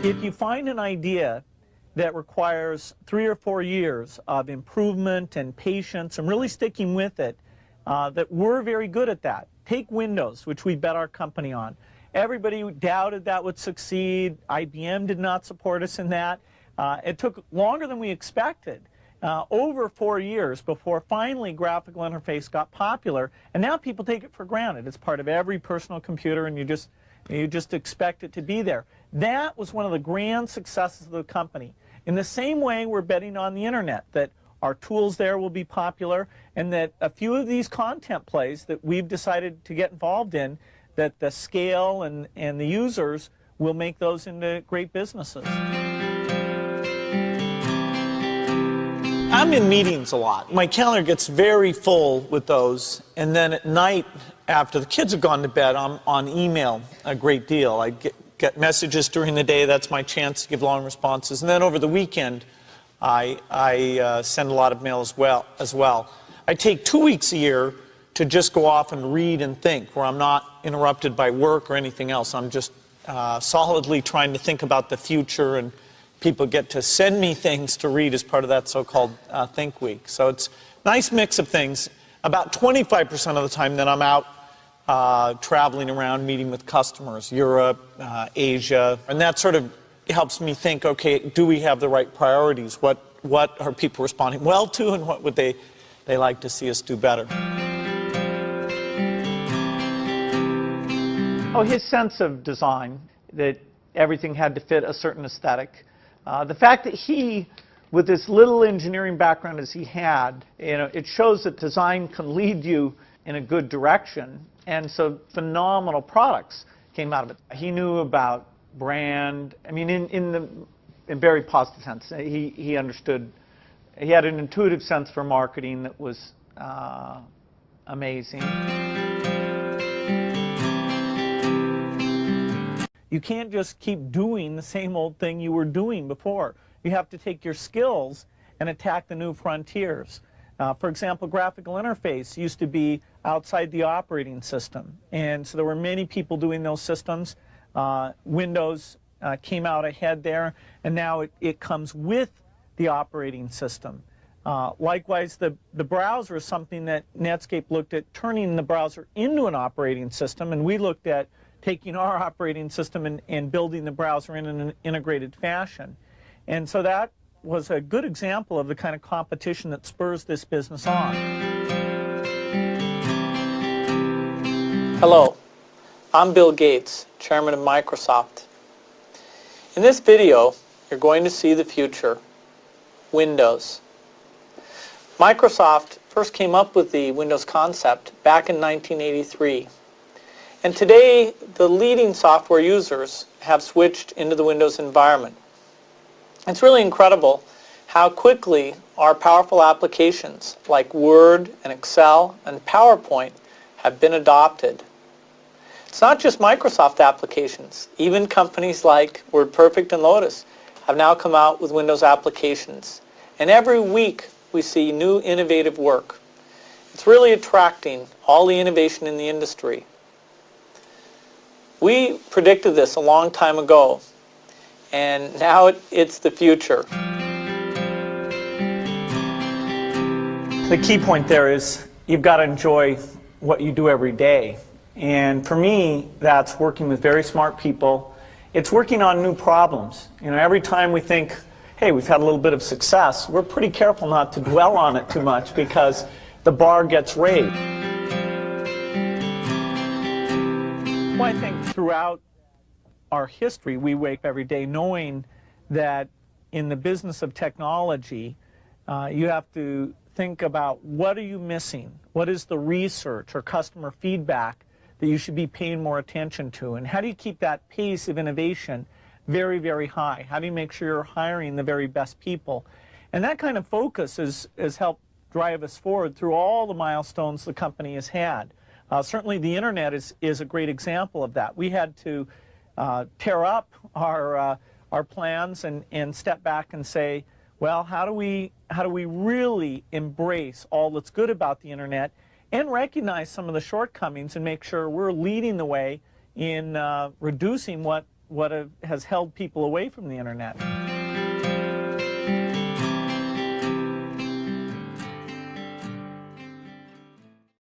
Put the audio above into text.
If you find an idea that requires 3 or 4 years of improvement and patience and really sticking with it, that we're very good at that. Take Windows, which we bet our company on. Everybody doubted that would succeed. IBM did not support us in that. It took longer than we expected, over 4 years before finally graphical interface got popular, and now people take it for granted. It's part of every personal computer, and you just expect it to be there. That was one of the grand successes of the company. In the same way, we're betting on the internet, that our tools there will be popular, and that a few of these content plays that we've decided to get involved in, that the scale and the users will make those into great businesses. I'm in meetings a lot. My calendar gets very full with those, and then at night, after the kids have gone to bed, I'm on email a great deal. I get messages during the day. That's my chance to give long responses. And then over the weekend, I send a lot of mail as well. I take 2 weeks a year to just go off and read and think, where I'm not interrupted by work or anything else. I'm just solidly trying to think about the future, and people get to send me things to read as part of that so-called Think Week. So it's a nice mix of things. About 25% of the time that I'm out traveling around, meeting with customers, Europe, Asia, and that sort of helps me think, okay, do we have the right priorities? What are people responding well to, and what would they like to see us do better? Oh, his sense of design, that everything had to fit a certain aesthetic. The fact that he, with this little engineering background as he had, it shows that design can lead you in a good direction, and so phenomenal products came out of it. He knew about brand, I mean, in very positive sense. He understood, he had an intuitive sense for marketing that was amazing. You can't just keep doing the same old thing you were doing before. You have to take your skills and attack the new frontiers. For example, graphical interface used to be outside the operating system, and so there were many people doing those systems. Windows came out ahead there, and now it comes with the operating system. Likewise, the browser is something that Netscape looked at, turning the browser into an operating system, and we looked at taking our operating system and building the browser in an integrated fashion. And so that was a good example of the kind of competition that spurs this business on. Hello, I'm Bill Gates, Chairman of Microsoft. In this video, you're going to see the future, Windows. Microsoft first came up with the Windows concept back in 1983. And today, the leading software users have switched into the Windows environment. It's really incredible how quickly our powerful applications like Word and Excel and PowerPoint have been adopted. It's not just Microsoft applications. Even companies like WordPerfect and Lotus have now come out with Windows applications. And every week we see new innovative work. It's really attracting all the innovation in the industry. We predicted this a long time ago, and now it's the future. The key point there is you've got to enjoy what you do every day. And for me, that's working with very smart people. It's working on new problems. Every time we think, hey, we've had a little bit of success, we're pretty careful not to dwell on it too much because the bar gets raised. Well, I think throughout our history, we wake up every day knowing that in the business of technology, you have to think about what are you missing? What is the research or customer feedback that you should be paying more attention to? And how do you keep that pace of innovation very, very high? How do you make sure you're hiring the very best people? And that kind of focus has helped drive us forward through all the milestones the company has had. Certainly the internet is a great example of that. We had to tear up our plans and step back and say, well, how do we really embrace all that's good about the internet and recognize some of the shortcomings and make sure we're leading the way in reducing what what has held people away from the internet.